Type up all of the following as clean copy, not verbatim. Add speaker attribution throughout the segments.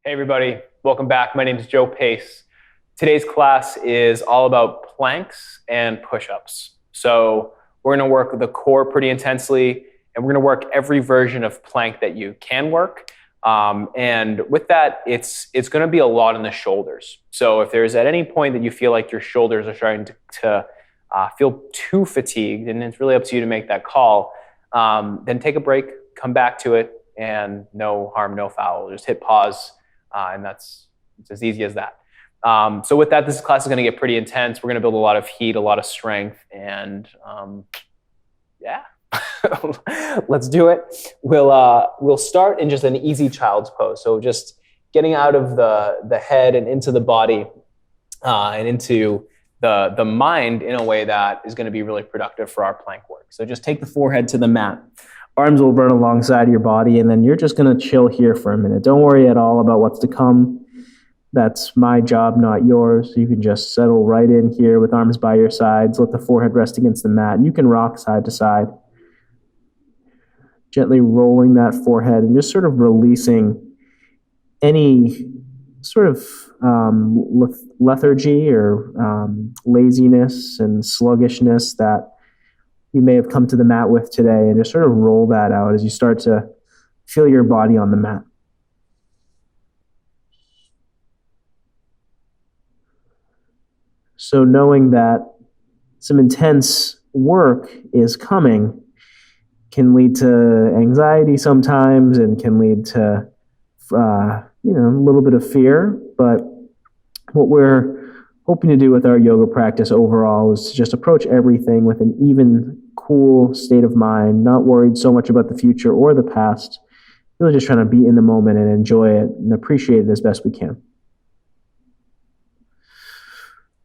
Speaker 1: Hey everybody, welcome back. My name is Joe Pace. Today's class is all about planks and push-ups. So we're going to work the core pretty intensely, and we're going to work every version of plank that you can work. And with that, it's going to be a lot in the shoulders. So if there's at any point that you feel like your shoulders are starting to feel too fatigued, and it's really up to you to make that call, then take a break, come back to it, and no harm, no foul. Just hit pause. And it's as easy as that. So with that, this class is going to get pretty intense. We're going to build a lot of heat, a lot of strength, and yeah, let's do it. We'll start in just an easy child's pose. So just getting out of the head and into the body and into the mind in a way that is going to be really productive for our plank work. So just take the forehead to the mat. Arms will run alongside your body, and then you're just going to chill here for a minute. Don't worry at all about what's to come. That's my job, not yours. You can just settle right in here with arms by your sides. Let the forehead rest against the mat, and you can rock side to side. Gently rolling that forehead and just sort of releasing any sort of lethargy or laziness and sluggishness that you may have come to the mat with today, and just sort of roll that out as you start to feel your body on the mat. So knowing that some intense work is coming can lead to anxiety sometimes and can lead to a little bit of fear, but what we're hoping to do with our yoga practice overall is to just approach everything with an even, cool state of mind, not worried so much about the future or the past, really just trying to be in the moment and enjoy it and appreciate it as best we can.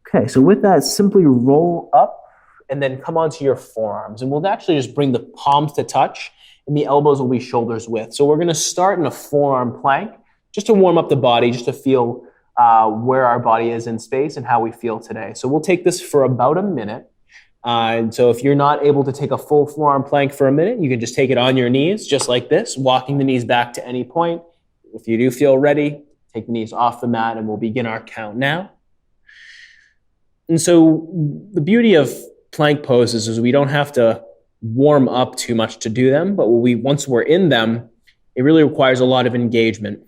Speaker 1: Okay, so with that, simply roll up and then come onto your forearms. And we'll actually just bring the palms to touch and the elbows will be shoulders width. So we're going to start in a forearm plank just to warm up the body, just to feel where our body is in space and how we feel today. So we'll take this for about a minute. And so if you're not able to take a full forearm plank for a minute, you can just take it on your knees, just like this, walking the knees back to any point. If you do feel ready, take the knees off the mat and we'll begin our count now. And so the beauty of plank poses is we don't have to warm up too much to do them, but once we're in them, it really requires a lot of engagement.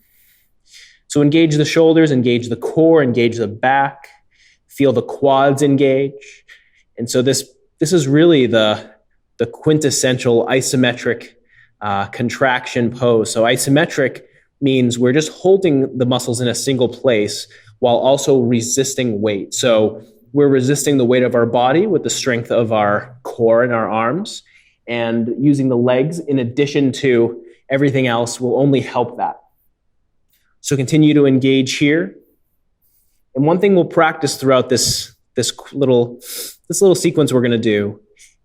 Speaker 1: So engage the shoulders, engage the core, engage the back, feel the quads engage. And so this is really the quintessential isometric contraction pose. So isometric means we're just holding the muscles in a single place while also resisting weight. So we're resisting the weight of our body with the strength of our core and our arms, and using the legs in addition to everything else will only help that. So continue to engage here. And one thing we'll practice throughout this little sequence we're going to do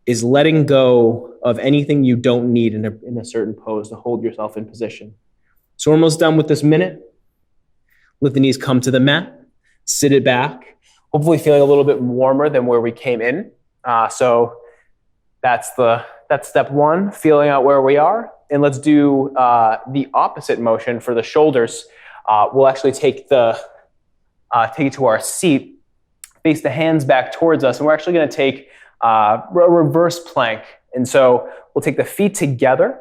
Speaker 1: is letting go of anything you don't need in a certain pose to hold yourself in position. So we're almost done with this minute. Let the knees come to the mat, sit it back, hopefully feeling a little bit warmer than where we came in. So that's step one, feeling out where we are. And let's do the opposite motion for the shoulders. We'll actually take it to our seat, face the hands back towards us, and we're actually going to take a reverse plank. And so we'll take the feet together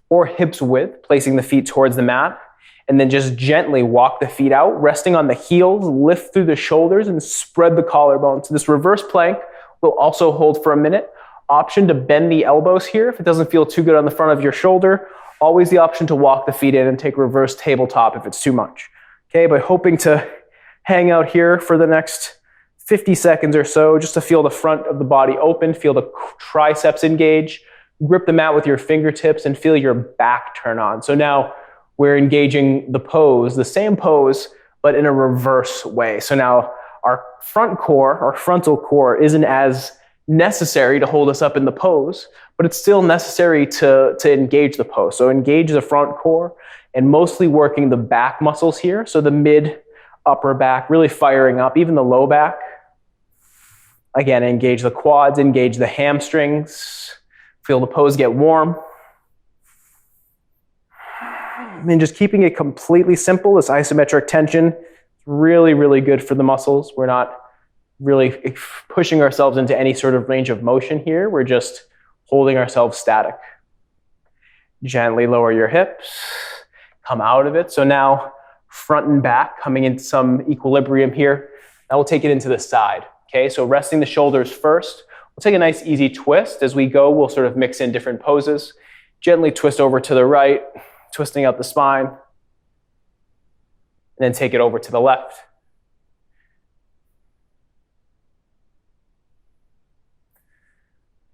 Speaker 1: or hips width, placing the feet towards the mat, and then just gently walk the feet out, resting on the heels, lift through the shoulders, and spread the collarbone. So this reverse plank will also hold for a minute. Option to bend the elbows here if it doesn't feel too good on the front of your shoulder. Always the option to walk the feet in and take reverse tabletop if it's too much. Okay, but hoping to hang out here for the next 50 seconds or so, just to feel the front of the body open, feel the triceps engage, grip the mat with your fingertips, and feel your back turn on. So now we're engaging the pose, the same pose, but in a reverse way. So now our front core, our frontal core, isn't as necessary to hold us up in the pose, but it's still necessary to engage the pose. So engage the front core and mostly working the back muscles here. So the mid, upper back, really firing up, even the low back. Again, engage the quads, engage the hamstrings. Feel the pose get warm. And just keeping it completely simple, this isometric tension is really, really good for the muscles. We're not really pushing ourselves into any sort of range of motion here. We're just holding ourselves static. Gently lower your hips, come out of it. So now front and back coming into some equilibrium here. Now we'll take it into the side. Okay, so resting the shoulders first. We'll take a nice easy twist. As we go, we'll sort of mix in different poses. Gently twist over to the right, twisting out the spine. And then take it over to the left.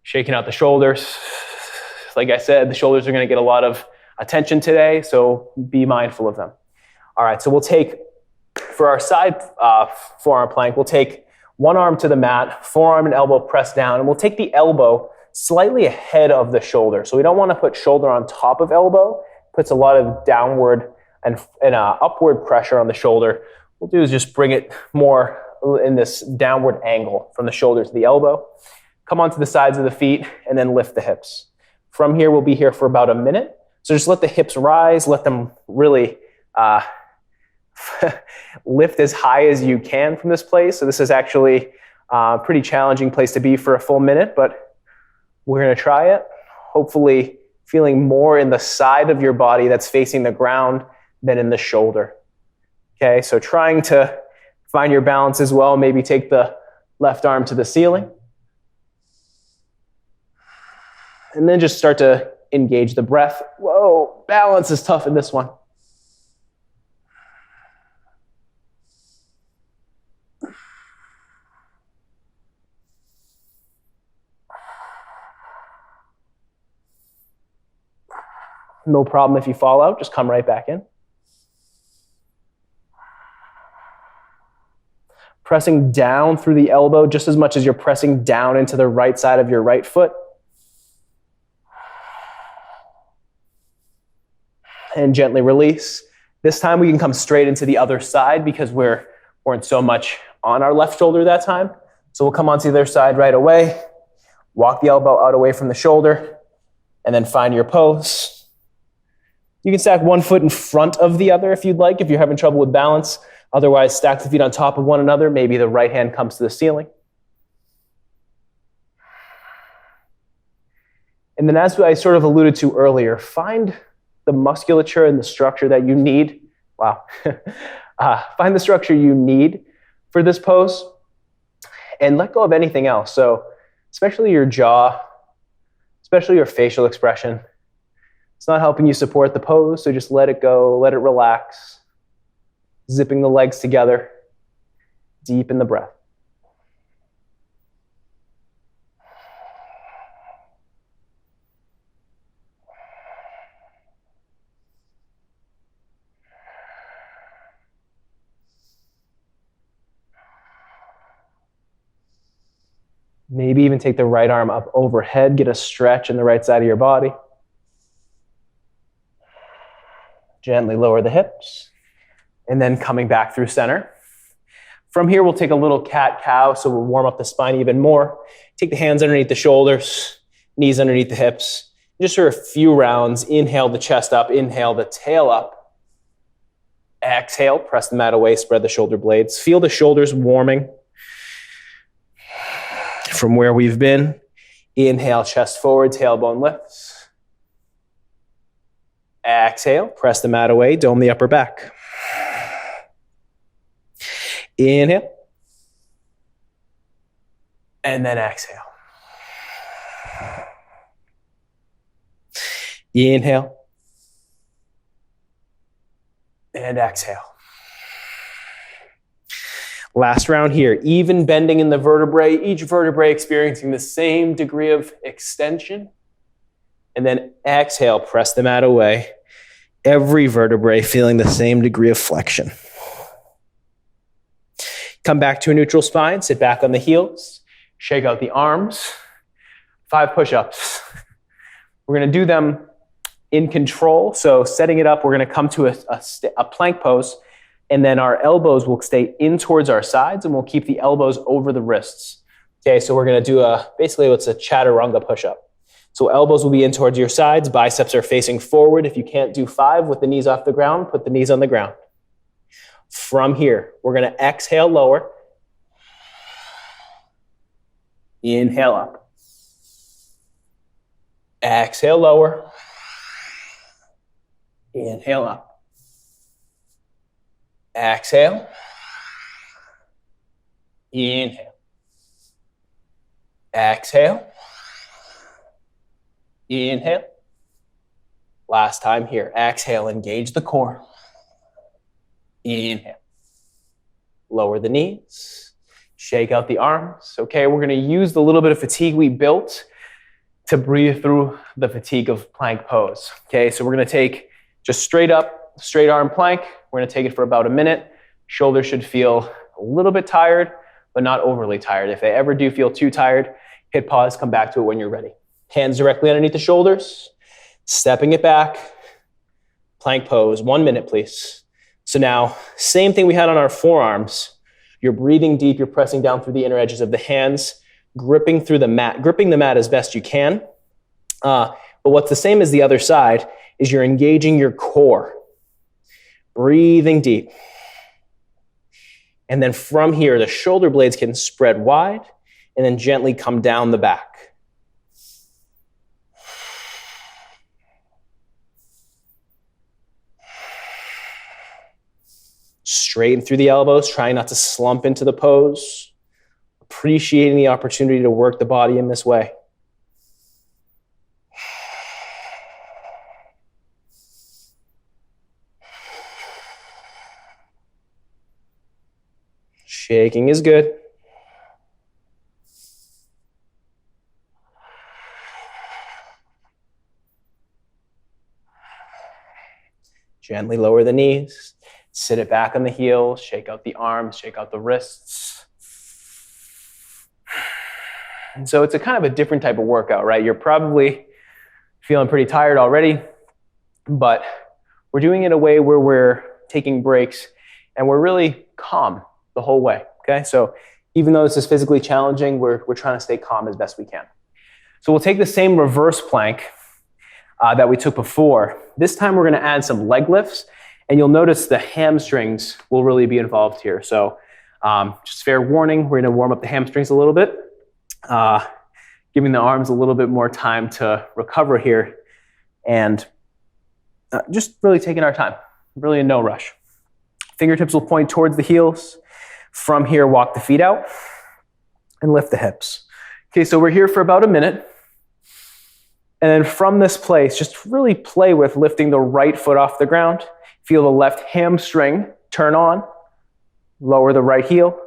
Speaker 1: Shaking out the shoulders. Like I said, the shoulders are going to get a lot of attention today, so be mindful of them. All right, so we'll take, for our side forearm plank, we'll take one arm to the mat, forearm and elbow pressed down, and we'll take the elbow slightly ahead of the shoulder. So we don't want to put shoulder on top of elbow. It puts a lot of downward and upward pressure on the shoulder. What we'll do is just bring it more in this downward angle from the shoulder to the elbow. Come onto the sides of the feet and then lift the hips. From here, we'll be here for about a minute. So just let the hips rise, let them really lift as high as you can from this place. So this is actually a pretty challenging place to be for a full minute, but we're gonna try it. Hopefully feeling more in the side of your body that's facing the ground than in the shoulder. Okay, so trying to find your balance as well. Maybe take the left arm to the ceiling. And then just start to engage the breath. Whoa, balance is tough in this one. No problem if you fall out, just come right back in. Pressing down through the elbow just as much as you're pressing down into the right side of your right foot. And gently release. This time we can come straight into the other side because we weren't so much on our left shoulder that time. So we'll come onto the other side right away. Walk the elbow out away from the shoulder and then find your pose. You can stack one foot in front of the other if you'd like, if you're having trouble with balance. Otherwise, stack the feet on top of one another. Maybe the right hand comes to the ceiling. And then as I sort of alluded to earlier, find the musculature and the structure that you need. Wow. Find the structure you need for this pose and let go of anything else. So especially your jaw, especially your facial expression. It's not helping you support the pose, so just let it go, let it relax. Zipping the legs together, deepen the breath. Maybe even take the right arm up overhead, get a stretch in the right side of your body. Gently lower the hips, and then coming back through center. From here, we'll take a little cat-cow, so we'll warm up the spine even more. Take the hands underneath the shoulders, knees underneath the hips. Just for a few rounds, inhale the chest up, inhale the tail up. Exhale, press the mat away, spread the shoulder blades. Feel the shoulders warming from where we've been. Inhale, chest forward, tailbone lifts. Exhale, press the mat away, dome the upper back. Inhale. And then exhale. Inhale. And exhale. Last round here, even bending in the vertebrae, each vertebrae experiencing the same degree of extension. And then exhale, press the mat away. Every vertebrae feeling the same degree of flexion. Come back to a neutral spine, sit back on the heels, shake out the arms. 5 push-ups. We're going to do them in control. So setting it up, we're going to come to a plank pose, and then our elbows will stay in towards our sides, and we'll keep the elbows over the wrists. Okay, so we're going to do basically what's a Chaturanga Push-Up. So elbows will be in towards your sides, biceps are facing forward. If you can't do 5 with the knees off the ground, put the knees on the ground. From here, we're going to exhale lower. Inhale up. Exhale lower. Inhale up. Exhale. Inhale. Exhale. Inhale. Last time here. Exhale, engage the core. Inhale. Lower the knees. Shake out the arms. Okay, we're going to use the little bit of fatigue we built to breathe through the fatigue of plank pose. Okay, so we're going to take just straight up, straight arm plank. We're going to take it for about a minute. Shoulders should feel a little bit tired, but not overly tired. If they ever do feel too tired, hit pause, come back to it when you're ready. Hands directly underneath the shoulders, stepping it back. Plank pose, 1 minute, please. So now, same thing we had on our forearms. You're breathing deep, you're pressing down through the inner edges of the hands, gripping through the mat, gripping the mat as best you can. But what's the same as the other side is you're engaging your core. Breathing deep. And then from here, the shoulder blades can spread wide and then gently come down the back. Straighten through the elbows, trying not to slump into the pose. Appreciating the opportunity to work the body in this way. Shaking is good. Gently lower the knees. Sit it back on the heels, shake out the arms, shake out the wrists. And so it's a kind of a different type of workout, right? You're probably feeling pretty tired already, but we're doing it in a way where we're taking breaks and we're really calm the whole way, okay? So even though this is physically challenging, we're trying to stay calm as best we can. So we'll take the same reverse plank that we took before. This time we're gonna add some leg lifts. And you'll notice the hamstrings will really be involved here. So just fair warning, we're gonna warm up the hamstrings a little bit, giving the arms a little bit more time to recover here and just really taking our time, really in no rush. Fingertips will point towards the heels. From here, walk the feet out and lift the hips. Okay, so we're here for about a minute. And then from this place, just really play with lifting the right foot off the ground. Feel the left hamstring turn on, lower the right heel,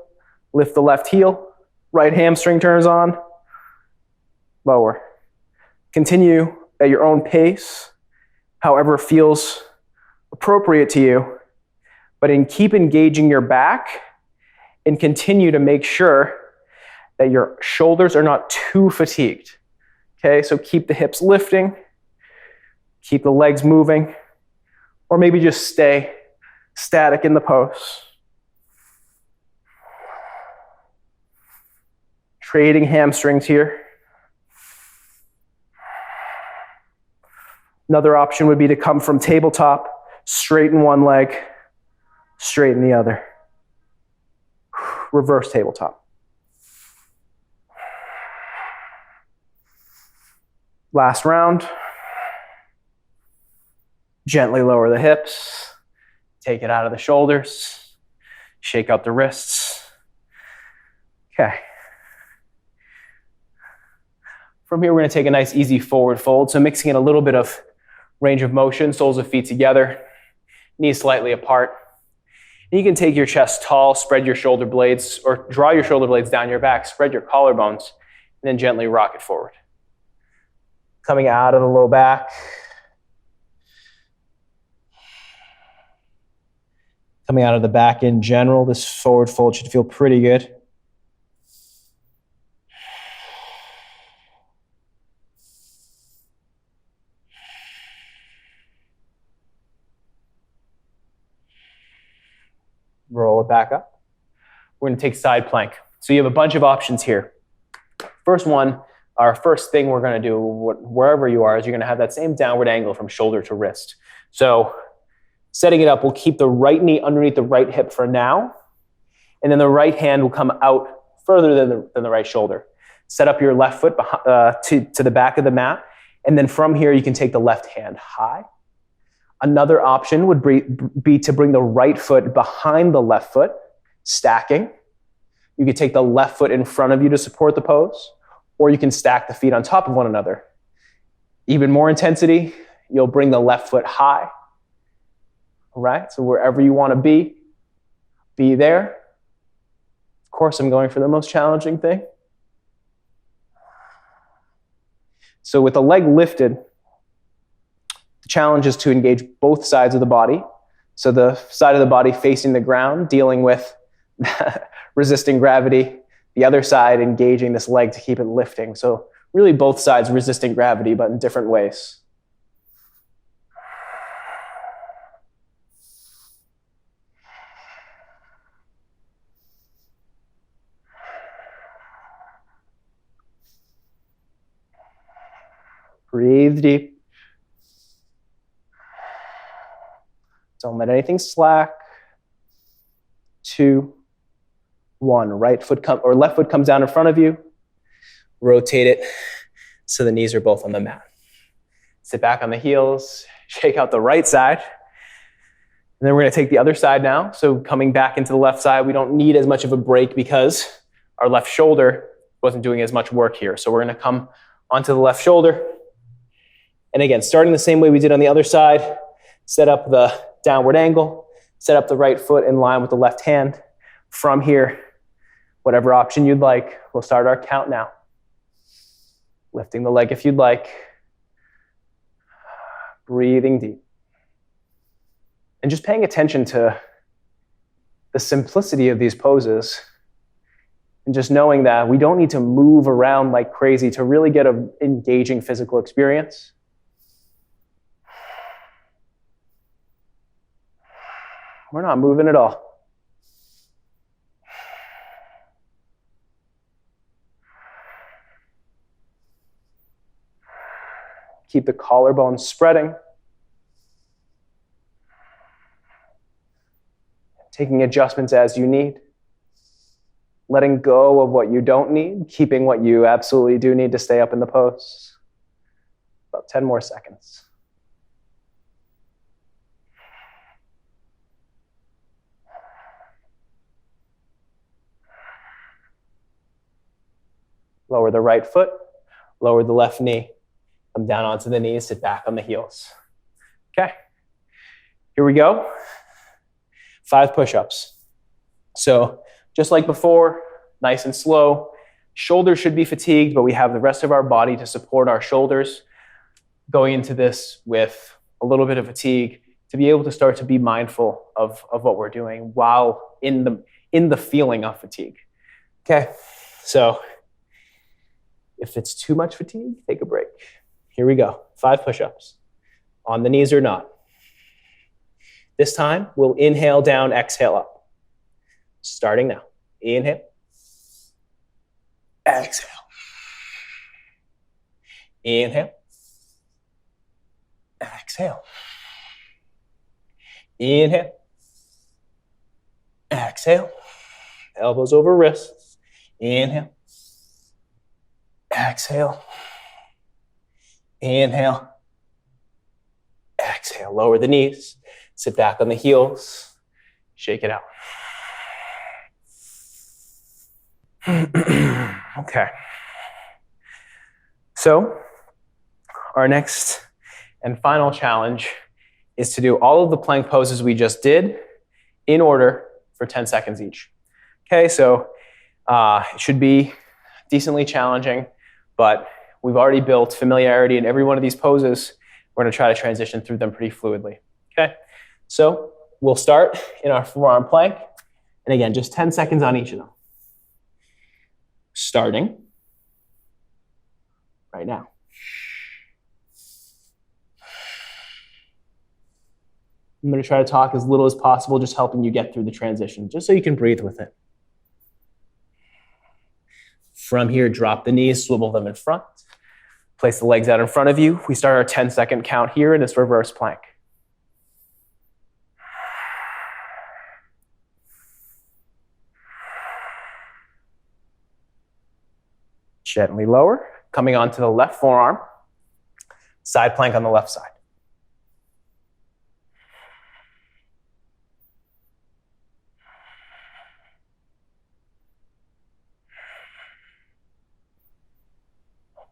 Speaker 1: lift the left heel, right hamstring turns on, lower. Continue at your own pace, however feels appropriate to you, but keep engaging your back and continue to make sure that your shoulders are not too fatigued. Okay, so keep the hips lifting, keep the legs moving, or maybe just stay static in the pose. Trading hamstrings here. Another option would be to come from tabletop, straighten one leg, straighten the other. Reverse tabletop. Last round. Gently lower the hips, take it out of the shoulders, shake out the wrists. Okay. From here, we're going to take a nice easy forward fold. So mixing in a little bit of range of motion, soles of feet together, knees slightly apart. And you can take your chest tall, spread your shoulder blades, or draw your shoulder blades down your back, spread your collarbones, and then gently rock it forward. Coming out of the low back. Coming out of the back in general, this forward fold should feel pretty good. Roll it back up. We're going to take side plank. So you have a bunch of options here. First one, our first thing we're going to do, wherever you are, is you're going to have that same downward angle from shoulder to wrist. So setting it up, we'll keep the right knee underneath the right hip for now, and then the right hand will come out further than the right shoulder. Set up your left foot to the back of the mat, and then from here you can take the left hand high. Another option would be to bring the right foot behind the left foot, stacking. You could take the left foot in front of you to support the pose, or you can stack the feet on top of one another. Even more intensity, you'll bring the left foot high. All right, so wherever you want to be there. Of course, I'm going for the most challenging thing. So with the leg lifted, the challenge is to engage both sides of the body. So the side of the body facing the ground, dealing with resisting gravity. The other side engaging this leg to keep it lifting. So really both sides resisting gravity, but in different ways. Breathe deep. Don't let anything slack. 2, 1. Left foot comes down in front of you. Rotate it so the knees are both on the mat. Sit back on the heels. Shake out the right side. And then we're going to take the other side now. So coming back into the left side, we don't need as much of a break because our left shoulder wasn't doing as much work here. So we're going to come onto the left shoulder. And again, starting the same way we did on the other side, set up the downward angle, set up the right foot in line with the left hand. From here, whatever option you'd like, we'll start our count now. Lifting the leg if you'd like. Breathing deep. And just paying attention to the simplicity of these poses. And just knowing that we don't need to move around like crazy to really get an engaging physical experience. We're not moving at all. Keep the collarbone spreading. Taking adjustments as you need. Letting go of what you don't need, keeping what you absolutely do need to stay up in the pose. About 10 more seconds. Lower the right foot, lower the left knee. Come down onto the knees, sit back on the heels. Okay, here we go. 5 push-ups. So just like before, nice and slow. Shoulders should be fatigued, but we have the rest of our body to support our shoulders. Going into this with a little bit of fatigue to be able to start to be mindful of what we're doing while in the feeling of fatigue. Okay, so if it's too much fatigue, take a break. Here we go. 5 push-ups. On the knees or not. This time, we'll inhale down, exhale up. Starting now. Inhale. Exhale. Inhale. Exhale. Inhale. Exhale. Elbows over wrists. Inhale. Exhale. Inhale. Exhale. Lower the knees. Sit back on the heels. Shake it out. Okay. So, our next and final challenge is to do all of the plank poses we just did in order for 10 seconds each. Okay, so it should be decently challenging, but we've already built familiarity in every one of these poses. We're going to try to transition through them pretty fluidly. Okay, so we'll start in our forearm plank. And again, just 10 seconds on each of them. Starting right now. I'm going to try to talk as little as possible, just helping you get through the transition, just so you can breathe with it. From here, drop the knees, swivel them in front. Place the legs out in front of you. We start our 10-second count here in this reverse plank. Gently lower, coming onto the left forearm. Side plank on the left side.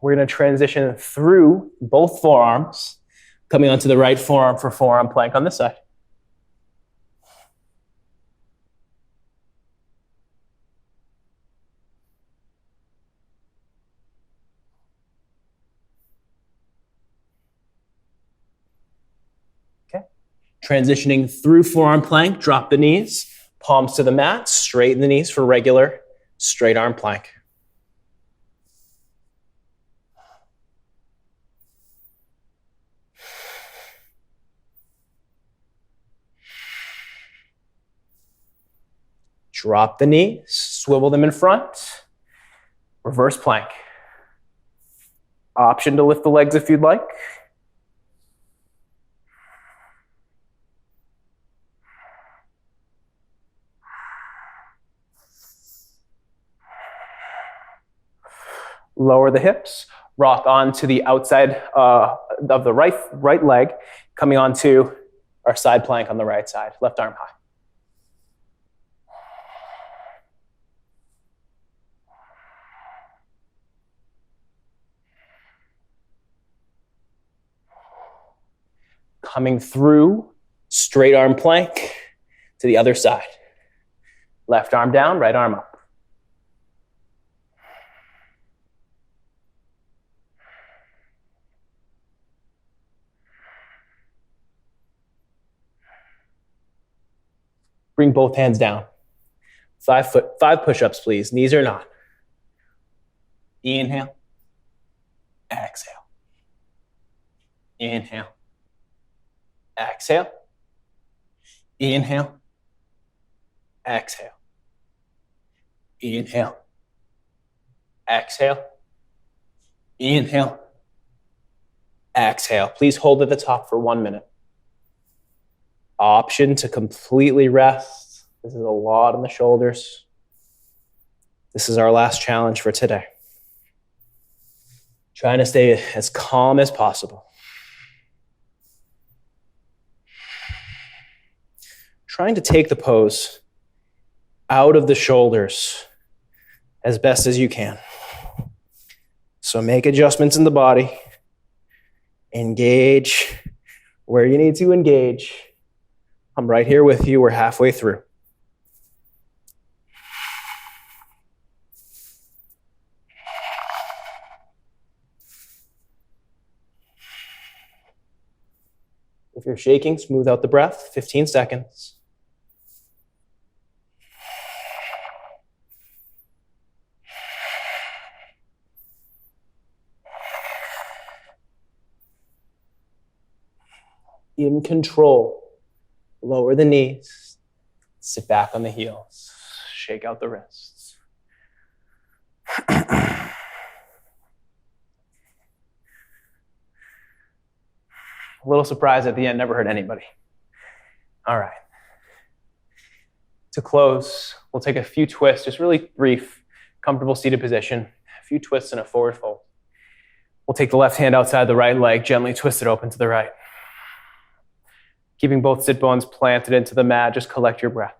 Speaker 1: We're going to transition through both forearms, coming onto the right forearm for forearm plank on this side. Okay. Transitioning through forearm plank, drop the knees, palms to the mat, straighten the knees for regular straight arm plank. Drop the knees, swivel them in front, reverse plank. Option to lift the legs if you'd like. Lower the hips, rock onto the outside of the right leg, coming onto our side plank on the right side, left arm high. Coming through, straight arm plank to the other side. Left arm down, right arm up. Bring both hands down. 5 push-ups, please. Knees or not. Inhale. Exhale. Inhale. Exhale. Inhale. Exhale. Inhale. Exhale. Inhale. Exhale. Please hold at the top for 1 minute. Option to completely rest. This is a lot on the shoulders. This is our last challenge for today. Trying to stay as calm as possible. Trying to take the pose out of the shoulders as best as you can. So make adjustments in the body. Engage where you need to engage. I'm right here with you. We're halfway through. If you're shaking, smooth out the breath. 15 seconds. In control. Lower the knees. Sit back on the heels. Shake out the wrists. A little surprise at the end, never hurt anybody. All right. To close, we'll take a few twists, just really brief, comfortable seated position, a few twists and a forward fold. We'll take the left hand outside the right leg, gently twist it open to the right. Keeping both sit bones planted into the mat, just collect your breath.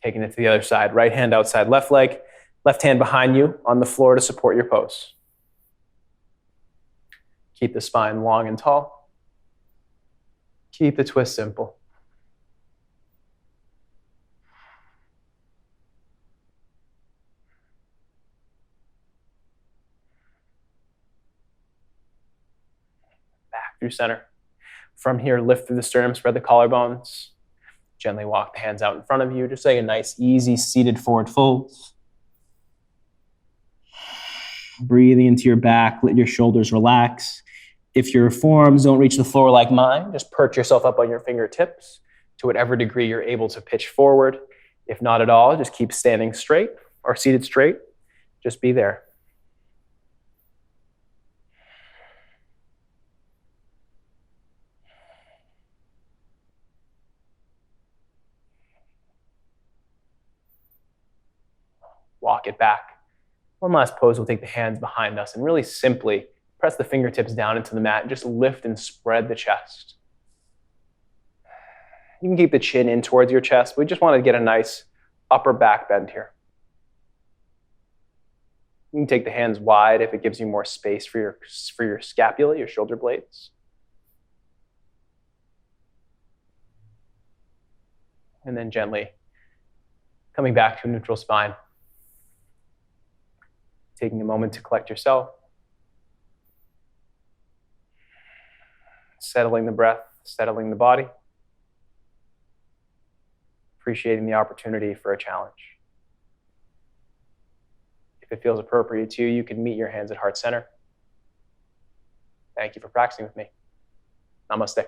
Speaker 1: Taking it to the other side. Right hand outside left leg. Left hand behind you on the floor to support your pose. Keep the spine long and tall. Keep the twist simple. Back through center. From here, lift through the sternum, spread the collarbones. Gently walk the hands out in front of you. Just like a nice, easy, seated forward fold. Breathing into your back, let your shoulders relax. If your forearms don't reach the floor like mine, just perch yourself up on your fingertips to whatever degree you're able to pitch forward. If not at all, just keep standing straight or seated straight. Just be there. Walk it back. One last pose, we'll take the hands behind us and really simply press the fingertips down into the mat and just lift and spread the chest. You can keep the chin in towards your chest. We just want to get a nice upper back bend here. You can take the hands wide if it gives you more space for your scapula, your shoulder blades. And then gently coming back to a neutral spine. Taking a moment to collect yourself. Settling the breath, settling the body. Appreciating the opportunity for a challenge. If it feels appropriate to you, you can meet your hands at heart center. Thank you for practicing with me. Namaste.